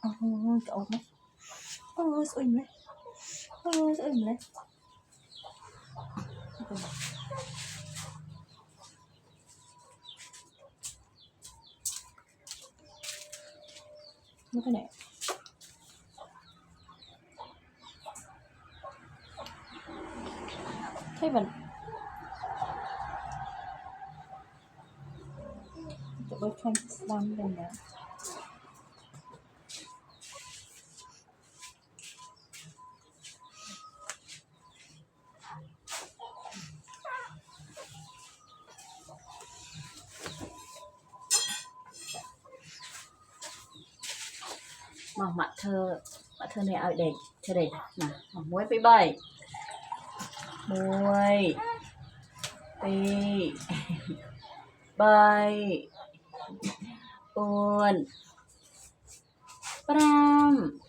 cậu này sao im đấy sao im đấy như thế này thế vẫn tụi tôi thanh làm bên đó mà mặt thơ này ở đây chơi đây nè muối với bay muối bay ôn pram